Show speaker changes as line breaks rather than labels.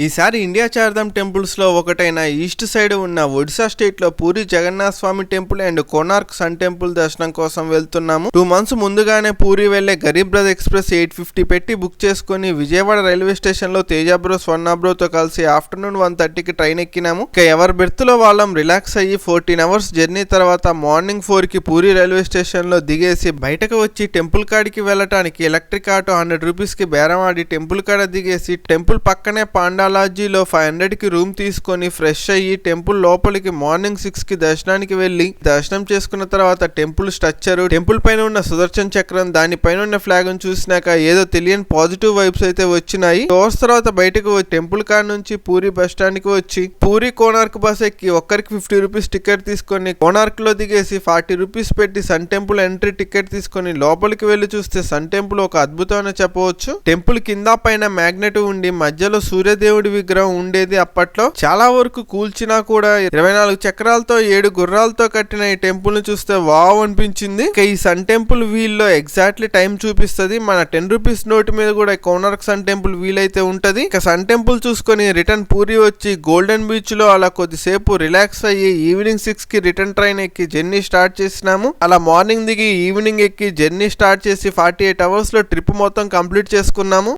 ఈసారి India Chardham temples లో ఒకటైన ఈస్ట్ సైడ్ ఉన్న ఒడిశా స్టేట్ లో Puri Jagannath Swamy temple and Konark sun temple దర్శనం కోసం వెళ్తున్నాము. 2 months ముందుగానే పూరి వెళ్లే గరీబ్ రథ్ ఎక్స్ప్రెస్ 850 పెట్టి బుక్ చేసుకుని విజయవాడ రైల్వే స్టేషన్ లో తేజ బ్రో స్వర్ణ బ్రో తో కలిసి ఆఫ్టర్నూన్ 1:30కి ట్రైన్ ఎక్కినాము. ఇక ఎవరి బెర్త్ లో వాళ్ళం రిలాక్స్ అయ్యి 14 hours జర్నీ తర్వాత మార్నింగ్ 4కి పూరి రైల్వే స్టేషన్ లో దిగేసి బయటకు వచ్చి టెంపుల్ కాడికి వెళ్ళటానికి ఎలక్ట్రిక్ ఆటో 100 రూపీస్ కి బేరం ఆడి టెంపుల్ కాడ దిగేసి టెంపుల్ పక్కనే లాడ్జీలో 500కి రూమ్ తీసుకొని ఫ్రెష్ అయ్యి టెంపుల్ లోపలికి మార్నింగ్ 6కి దర్శనానికి వెళ్లి దర్శనం చేసుకున్న తర్వాత టెంపుల్ స్ట్రక్చర్, టెంపుల్ పైన ఉన్న సుదర్శన్ చక్రం, దానిపైన ఉన్న ఫ్లాగ్ చూసినాక ఏదో తెలియని పాజిటివ్ వైబ్స్ అయితే వచ్చినాయి. అవర్స్ తర్వాత బయటకు టెంపుల్ కాడ నుంచి పూరి బస్ స్టాండ్ కి వచ్చి పూరి కోనార్క్ బస్ ఎక్కి ఒక్కరికి 50 రూపీస్ టికెట్ తీసుకొని కోనార్క్ లో దిగేసి 40 రూపీస్ పెట్టి సన్ టెంపుల్ ఎంట్రీ టికెట్ తీసుకొని లోపలికి వెళ్లి చూస్తే సన్ టెంపుల్ ఒక అద్భుతమైన చెప్పవచ్చు. టెంపుల్ కింద పైన మ్యాగ్నెట్ ఉండి మధ్యలో సూర్యదేవుడి విగ్రహం ఉండేది. అప్పట్లో చాలా వరకు కూల్చినా కూడా 24 చక్రాలతో 7 గుర్రాలతో కట్టిన ఈ టెంపుల్ ని చూస్తే వావ్ అనిపించింది. ఇక ఈ సన్ టెంపుల్ వీల్ లో ఎగ్జాక్ట్లీ టైం చూపిస్తుంది. మన 10 రూపీస్ నోట్ మీద కూడా కోనార్క్ సన్ టెంపుల్ వీల్ అయితే ఉంటది. ఇక సన్ టెంపుల్ చూసుకొని రిటర్న్ పూరి వచ్చి గోల్డెన్ బీచ్ లో అలా కొద్దిసేపు రిలాక్స్ అయ్యి ఈవినింగ్ 6కి రిటర్న్ ట్రైన్ ఎక్కి జర్నీ స్టార్ట్ చేసినాము. అలా మార్నింగ్ దిగి ఈవినింగ్ ఎక్కి జర్నీ స్టార్ట్ చేసి 48 hours లో ట్రిప్ మొత్తం కంప్లీట్ చేసుకున్నాము.